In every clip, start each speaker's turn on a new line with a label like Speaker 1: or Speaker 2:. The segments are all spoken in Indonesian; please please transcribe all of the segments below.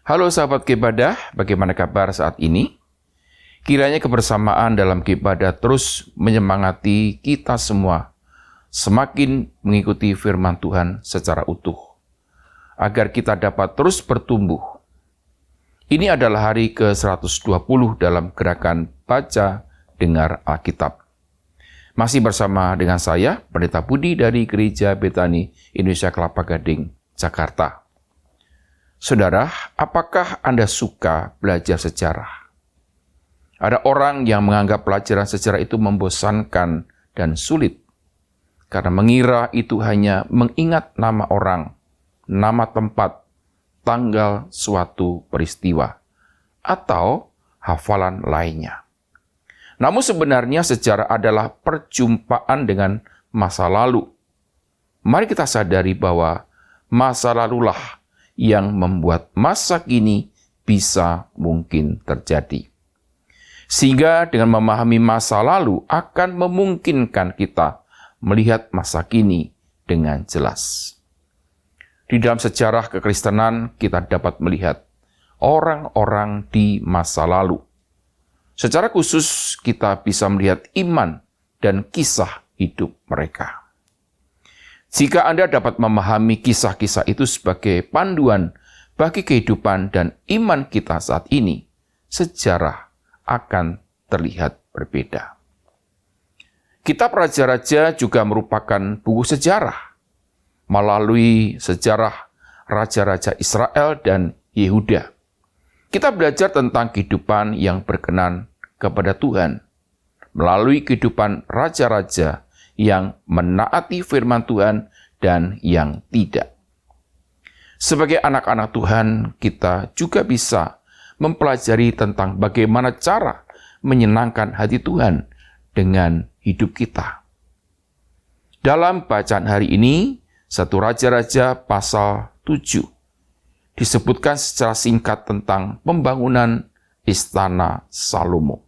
Speaker 1: Halo sahabat Kebadah, bagaimana kabar saat ini? Kiranya kebersamaan dalam Kebadah terus menyemangati kita semua, semakin mengikuti firman Tuhan secara utuh, agar kita dapat terus bertumbuh. Ini adalah hari ke-120 dalam gerakan Baca Dengar Alkitab. Masih bersama dengan saya, Pendeta Budi dari Gereja Betani Indonesia Kelapa Gading, Jakarta. Saudara, apakah Anda suka belajar sejarah? Ada orang yang menganggap pelajaran sejarah itu membosankan dan sulit, karena mengira itu hanya mengingat nama orang, nama tempat, tanggal suatu peristiwa, atau hafalan lainnya. Namun sebenarnya sejarah adalah perjumpaan dengan masa lalu. Mari kita sadari bahwa masa lalulah yang membuat masa kini bisa mungkin terjadi. Sehingga dengan memahami masa lalu akan memungkinkan kita melihat masa kini dengan jelas. Di dalam sejarah kekristenan kita dapat melihat orang-orang di masa lalu. Secara khusus kita bisa melihat iman dan kisah hidup mereka. Jika Anda dapat memahami kisah-kisah itu sebagai panduan bagi kehidupan dan iman kita saat ini, sejarah akan terlihat berbeda. Kitab Raja-Raja juga merupakan buku sejarah. Melalui sejarah Raja-Raja Israel dan Yehuda, kita belajar tentang kehidupan yang berkenan kepada Tuhan. Melalui kehidupan raja-raja yang menaati firman Tuhan dan yang tidak. Sebagai anak-anak Tuhan, kita juga bisa mempelajari tentang bagaimana cara menyenangkan hati Tuhan dengan hidup kita. Dalam bacaan hari ini, 1 Raja-Raja pasal 7 disebutkan secara singkat tentang pembangunan istana Salomo.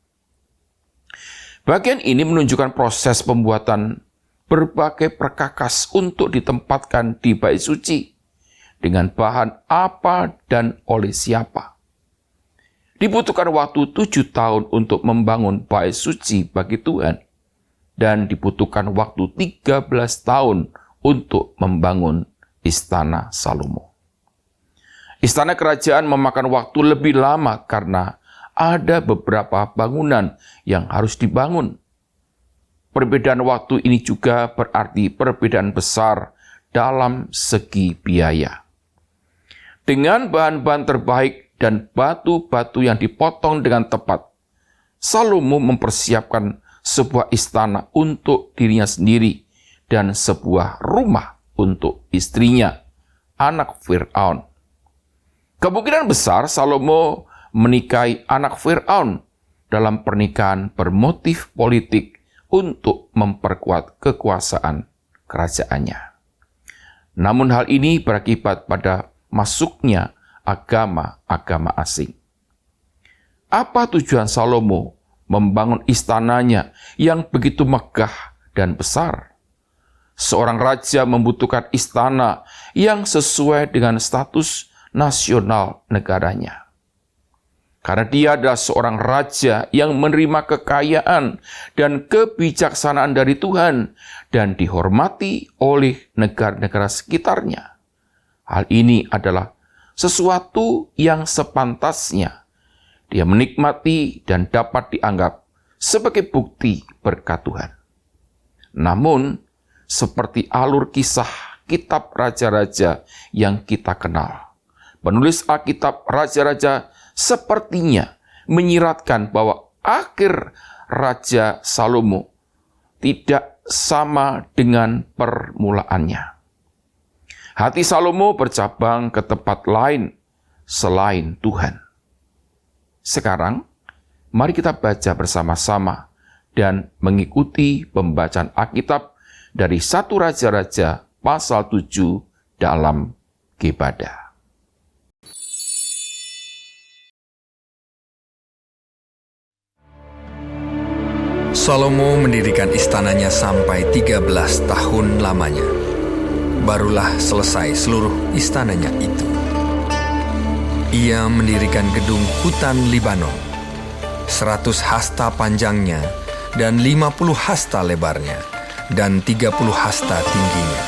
Speaker 1: Bagian ini menunjukkan proses pembuatan berbagai perkakas untuk ditempatkan di bait suci, dengan bahan apa dan oleh siapa. Dibutuhkan waktu 7 tahun untuk membangun bait suci bagi Tuhan, dan dibutuhkan waktu 13 tahun untuk membangun istana Salomo. Istana kerajaan memakan waktu lebih lama karena ada beberapa bangunan yang harus dibangun. Perbedaan waktu ini juga berarti perbedaan besar dalam segi biaya. Dengan bahan-bahan terbaik dan batu-batu yang dipotong dengan tepat, Salomo mempersiapkan sebuah istana untuk dirinya sendiri dan sebuah rumah untuk istrinya, anak Fir'aun. Kemungkinan besar Salomo menikahi anak Fir'aun dalam pernikahan bermotif politik untuk memperkuat kekuasaan kerajaannya. Namun hal ini berakibat pada masuknya agama-agama asing. Apa tujuan Salomo membangun istananya yang begitu megah dan besar? Seorang raja membutuhkan istana yang sesuai dengan status nasional negaranya. Karena dia adalah seorang raja yang menerima kekayaan dan kebijaksanaan dari Tuhan dan dihormati oleh negara-negara sekitarnya. Hal ini adalah sesuatu yang sepantasnya dia menikmati dan dapat dianggap sebagai bukti berkat Tuhan. Namun, seperti alur kisah kitab raja-raja yang kita kenal, penulis Alkitab Raja-Raja sepertinya menyiratkan bahwa akhir Raja Salomo tidak sama dengan permulaannya. Hati Salomo bercabang ke tempat lain selain Tuhan. Sekarang, mari kita baca bersama-sama dan mengikuti pembacaan Alkitab dari 1 Raja-Raja pasal 7 dalam Kebadah.
Speaker 2: Salomo mendirikan istananya sampai 13 tahun lamanya. Barulah selesai seluruh istananya itu. Ia mendirikan gedung hutan Libanon, 100 hasta panjangnya dan 50 hasta lebarnya, dan 30 hasta tingginya.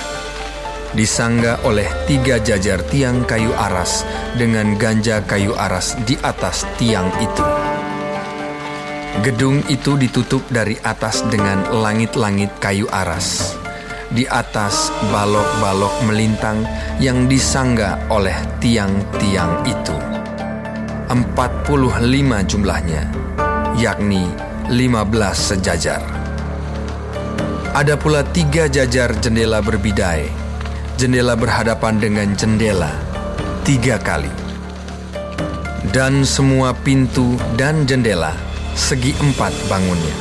Speaker 2: Disangga oleh 3 jajar tiang kayu aras dengan ganja kayu aras di atas tiang itu. Gedung itu ditutup dari atas dengan langit-langit kayu aras. Di atas balok-balok melintang yang disangga oleh tiang-tiang itu. 45 jumlahnya, yakni 15 sejajar. Ada pula 3 jajar jendela berbidai. Jendela berhadapan dengan jendela 3 kali. Dan semua pintu dan jendela segi 4 bangunnya.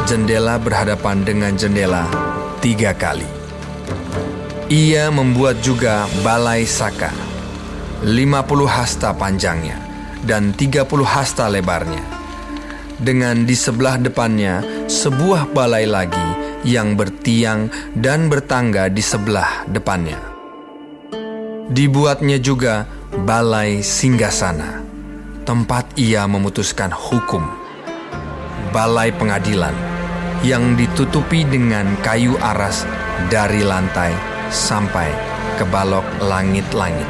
Speaker 2: Jendela berhadapan dengan jendela 3 kali. Ia membuat juga balai saka, 50 hasta panjangnya dan 30 hasta lebarnya. Dengan di sebelah depannya sebuah balai lagi yang bertiang dan bertangga di sebelah depannya. Dibuatnya juga balai singgasana, tempat ia memutuskan hukum. Balai pengadilan yang ditutupi dengan kayu aras dari lantai sampai ke balok langit-langit.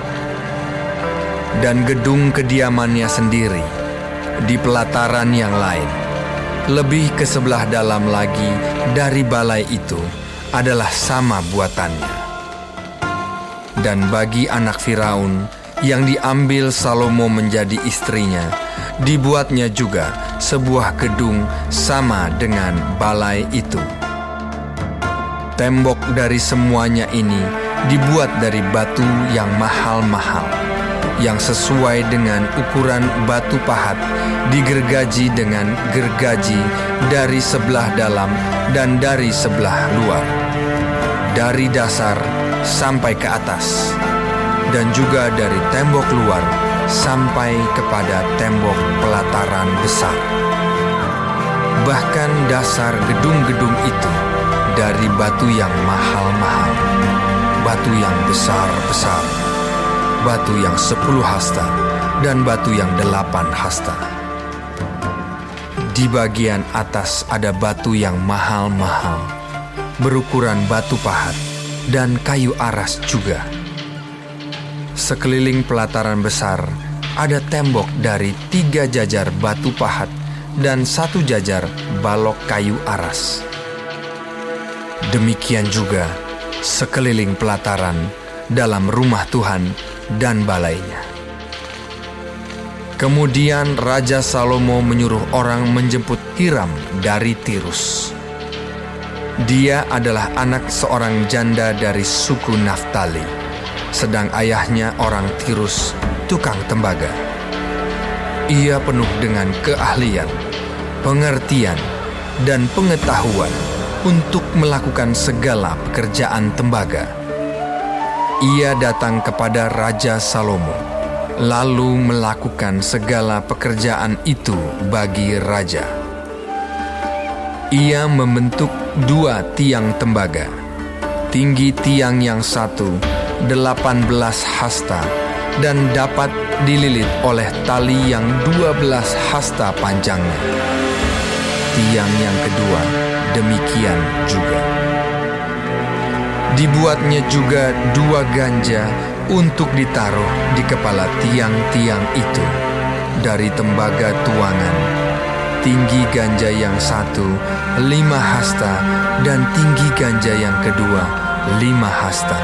Speaker 2: Dan gedung kediamannya sendiri di pelataran yang lain, lebih ke sebelah dalam lagi dari balai itu, adalah sama buatannya. Dan bagi anak Firaun yang diambil Salomo menjadi istrinya, dibuatnya juga sebuah gedung sama dengan balai itu. Tembok dari semuanya ini dibuat dari batu yang mahal-mahal, yang sesuai dengan ukuran batu pahat, digergaji dengan gergaji dari sebelah dalam dan dari sebelah luar, dari dasar sampai ke atas, dan juga dari tembok luar sampai kepada tembok pelataran besar. Bahkan dasar gedung-gedung itu dari batu yang mahal-mahal, batu yang besar-besar, batu yang 10 hasta, dan batu yang 8 hasta. Di bagian atas ada batu yang mahal-mahal, berukuran batu pahat, dan kayu aras juga. Sekeliling pelataran besar ada tembok dari 3 jajar batu pahat dan 1 jajar balok kayu aras. Demikian juga sekeliling pelataran dalam rumah Tuhan dan balainya. Kemudian Raja Salomo menyuruh orang menjemput Hiram dari Tirus. Dia adalah anak seorang janda dari suku Naftali, sedang ayahnya orang Tirus, tukang tembaga. Ia penuh dengan keahlian, pengertian, dan pengetahuan untuk melakukan segala pekerjaan tembaga. Ia datang kepada Raja Salomo, lalu melakukan segala pekerjaan itu bagi raja. Ia membentuk 2 tiang tembaga. Tinggi tiang yang satu 18 hasta dan dapat dililit oleh tali yang 12 hasta panjangnya. Tiang yang kedua demikian juga. Dibuatnya juga 2 ganja untuk ditaruh di kepala tiang-tiang itu dari tembaga tuangan. Tinggi ganja yang satu 5 hasta dan tinggi ganja yang kedua 5 hasta.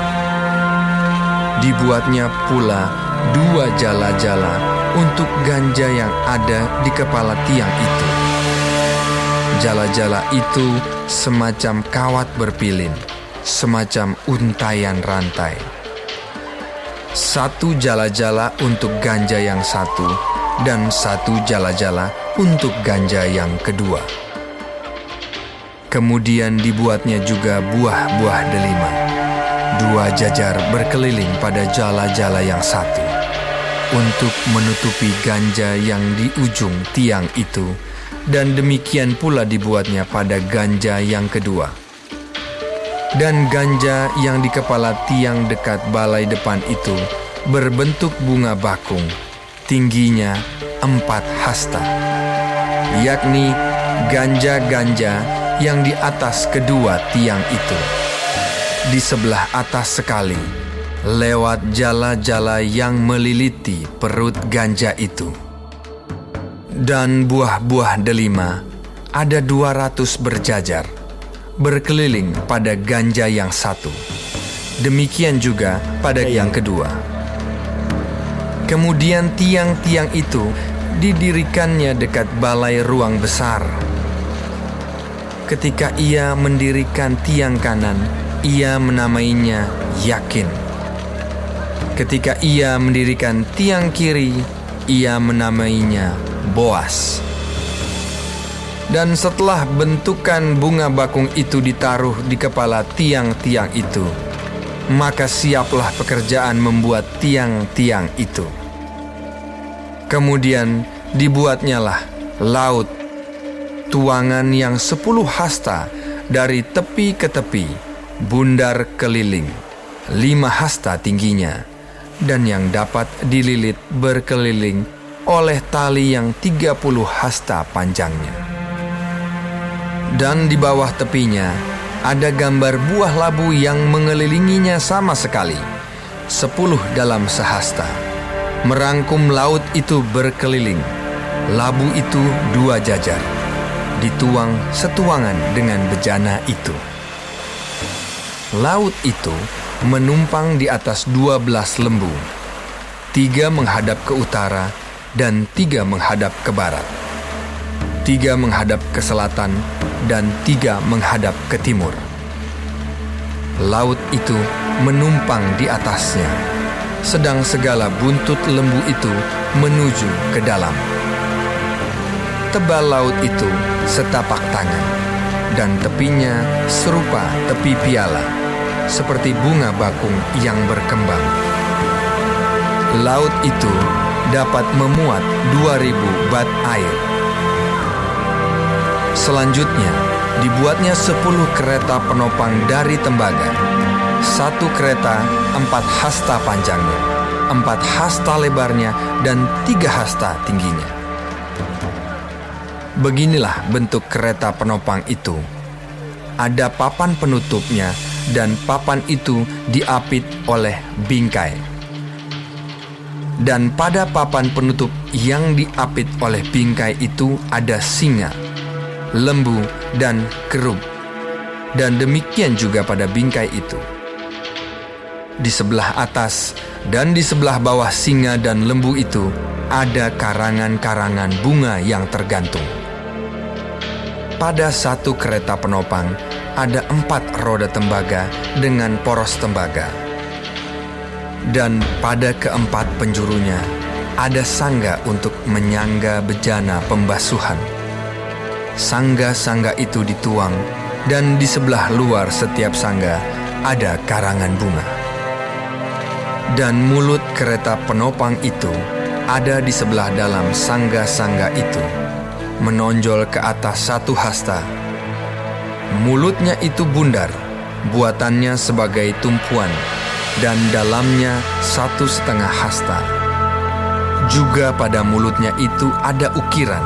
Speaker 2: Dibuatnya pula 2 jala-jala untuk ganja yang ada di kepala tiang itu. Jala-jala itu semacam kawat berpilin, semacam untayan rantai. 1 jala-jala untuk ganja yang satu, dan 1 jala-jala untuk ganja yang kedua. Kemudian dibuatnya juga buah-buah delima, 2 jajar berkeliling pada jala-jala yang satu, untuk menutupi ganja yang di ujung tiang itu, dan demikian pula dibuatnya pada ganja yang kedua. Dan ganja yang di kepala tiang dekat balai depan itu berbentuk bunga bakung, tingginya 4 hasta, yakni ganja-ganja yang di atas kedua tiang itu. Di sebelah atas sekali, lewat jala-jala yang meliliti perut ganja itu. Dan buah-buah delima ada 200 berjajar, berkeliling pada ganja yang satu. Demikian juga pada yang kedua. Kemudian tiang-tiang itu didirikannya dekat balai ruang besar. Ketika ia mendirikan tiang kanan, ia menamainya Yakin. Ketika ia mendirikan tiang kiri, ia menamainya Boas. Dan setelah bentukan bunga bakung itu ditaruh di kepala tiang-tiang itu, maka siaplah pekerjaan membuat tiang-tiang itu. Kemudian dibuatnyalah laut, tuangan yang 10 hasta dari tepi ke tepi, bundar keliling, 5 hasta tingginya, dan yang dapat dililit berkeliling oleh tali yang 30 hasta panjangnya. Dan di bawah tepinya ada gambar buah labu yang mengelilinginya sama sekali, 10 dalam sehasta, merangkum laut itu berkeliling. Labu itu 2 jajar, dituang setuangan dengan bejana itu. Laut itu menumpang di atas 12 lembu, 3 menghadap ke utara dan 3 menghadap ke barat, 3 menghadap ke selatan dan 3 menghadap ke timur. Laut itu menumpang di atasnya, sedang segala buntut lembu itu menuju ke dalam. Tebal laut itu setapak tangan, dan tepinya serupa tepi piala, seperti bunga bakung yang berkembang. Laut itu dapat memuat 2.000 bat air. Selanjutnya, dibuatnya 10 kereta penopang dari tembaga. 1 kereta 4 hasta panjangnya, 4 hasta lebarnya, dan 3 hasta tingginya. Beginilah bentuk kereta penopang itu. Ada papan penutupnya, dan papan itu diapit oleh bingkai. Dan pada papan penutup yang diapit oleh bingkai itu ada singa, lembu, dan kerub. Dan demikian juga pada bingkai itu. Di sebelah atas dan di sebelah bawah singa dan lembu itu ada karangan-karangan bunga yang tergantung. Pada 1 kereta penopang ada 4 roda tembaga dengan poros tembaga. Dan pada keempat penjurunya ada sangga untuk menyangga bejana pembasuhan. Sangga-sangga itu dituang, dan di sebelah luar setiap sangga ada karangan bunga. Dan mulut kereta penopang itu ada di sebelah dalam sangga-sangga itu, menonjol ke atas 1 hasta. Mulutnya itu bundar, buatannya sebagai tumpuan, dan dalamnya 1,5 hasta. Juga pada mulutnya itu ada ukiran,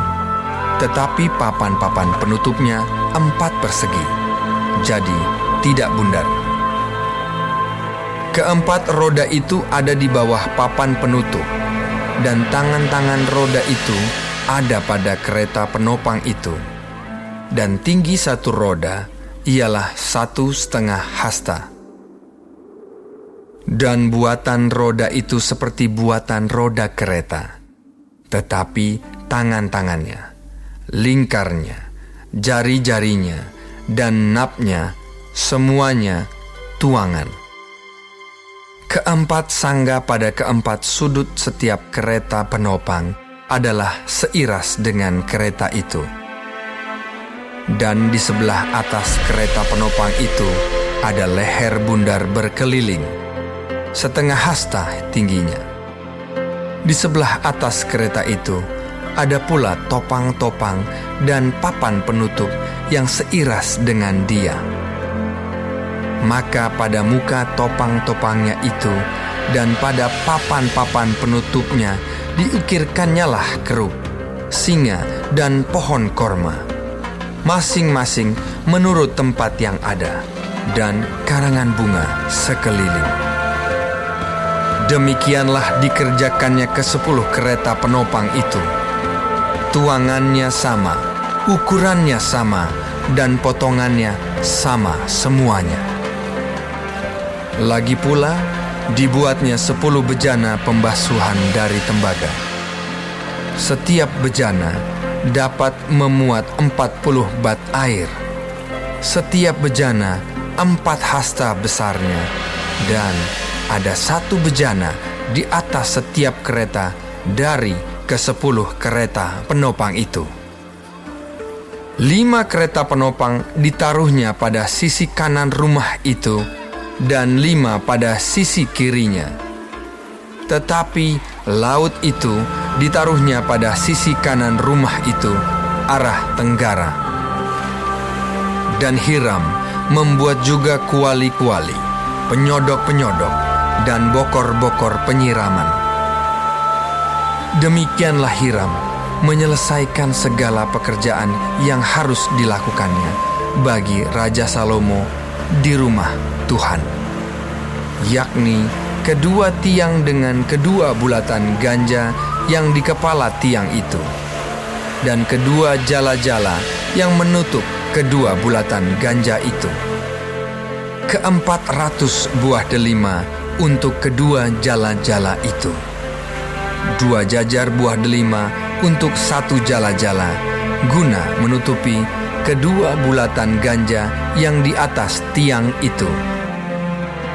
Speaker 2: tetapi papan-papan penutupnya 4 persegi, jadi tidak bundar. Keempat roda itu ada di bawah papan penutup, dan tangan-tangan roda itu ada pada kereta penopang itu. Dan tinggi 1 roda ialah 1,5 hasta. Dan buatan roda itu seperti buatan roda kereta, tetapi tangan-tangannya, lingkarnya, jari-jarinya, dan napnya, semuanya tuangan. Keempat sangga pada keempat sudut setiap kereta penopang adalah seiras dengan kereta itu. Dan di sebelah atas kereta penopang itu ada leher bundar berkeliling, 1/2 hasta tingginya. Di sebelah atas kereta itu ada pula topang-topang dan papan penutup yang seiras dengan dia. Maka pada muka topang-topangnya itu dan pada papan-papan penutupnya diukirkannyalah kerub, singa, dan pohon korma, masing-masing menurut tempat yang ada, dan karangan bunga sekeliling. Demikianlah dikerjakannya ke-10 kereta penopang itu. Tuangannya sama, ukurannya sama, dan potongannya sama semuanya. Lagi pula, dibuatnya 10 bejana pembasuhan dari tembaga. Setiap bejana dapat memuat 40 bat air. Setiap bejana 4 hasta besarnya, dan ada 1 bejana di atas setiap kereta dari ke-10 kereta penopang itu. 5 kereta penopang ditaruhnya pada sisi kanan rumah itu, dan 5 pada sisi kirinya. Tetapi laut itu ditaruhnya pada sisi kanan rumah itu, arah tenggara. Dan Hiram membuat juga kuali-kuali, penyodok-penyodok, dan bokor-bokor penyiraman. Demikianlah Hiram menyelesaikan segala pekerjaan yang harus dilakukannya bagi Raja Salomo di rumah Tuhan, yakni kedua tiang dengan kedua bulatan ganja yang di kepala tiang itu, dan kedua jala-jala yang menutup kedua bulatan ganja itu, 400 buah delima untuk kedua jala-jala itu, 2 jajar buah delima untuk 1 jala-jala, guna menutupi kedua bulatan ganja yang di atas tiang itu.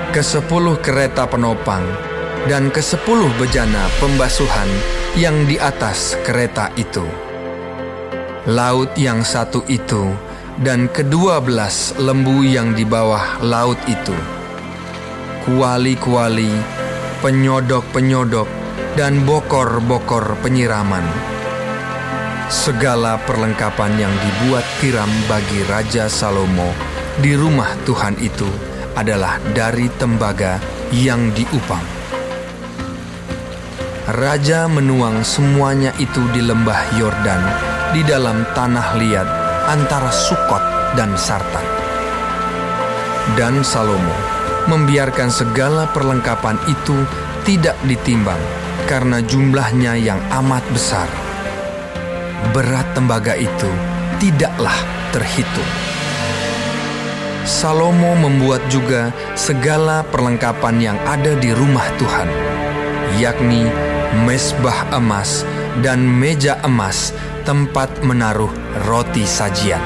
Speaker 2: Ke-10 kereta penopang dan ke-10 bejana pembasuhan yang di atas kereta itu. Laut yang satu itu dan ke-12 lembu yang di bawah laut itu. Kuali-kuali, penyodok-penyodok, dan bokor-bokor penyiraman. Segala perlengkapan yang dibuat Hiram bagi Raja Salomo di rumah Tuhan itu adalah dari tembaga yang diupang. Raja menuang semuanya itu di lembah Yordan, di dalam tanah liat antara Sukot dan Sartak. Dan Salomo membiarkan segala perlengkapan itu tidak ditimbang karena jumlahnya yang amat besar. Berat tembaga itu tidaklah terhitung. Salomo membuat juga segala perlengkapan yang ada di rumah Tuhan, yakni mezbah emas dan meja emas tempat menaruh roti sajian.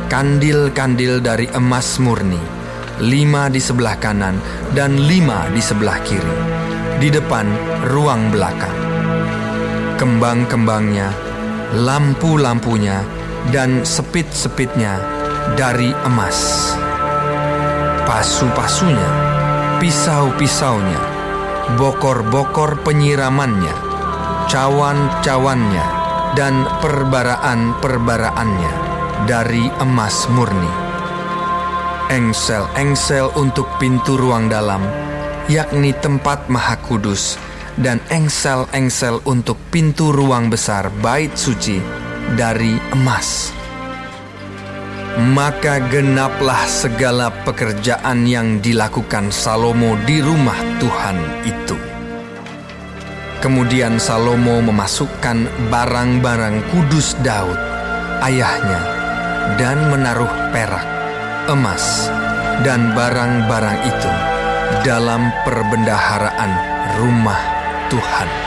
Speaker 2: Kandil-kandil dari emas murni, 5 di sebelah kanan dan 5 di sebelah kiri, di depan ruang belakang. Kembang-kembangnya, lampu-lampunya, dan sepit-sepitnya dari emas. Pasu-pasunya, pisau-pisaunya, bokor-bokor penyiramannya, cawan-cawannya, dan perbaraan-perbaraannya dari emas murni. Engsel-engsel untuk pintu ruang dalam, yakni tempat Maha Kudus, dan engsel-engsel untuk pintu ruang besar bait suci dari emas. Maka genaplah segala pekerjaan yang dilakukan Salomo di rumah Tuhan itu. Kemudian Salomo memasukkan barang-barang kudus Daud, ayahnya, dan menaruh perak, emas, dan barang-barang itu dalam perbendaharaan rumah Tuhan.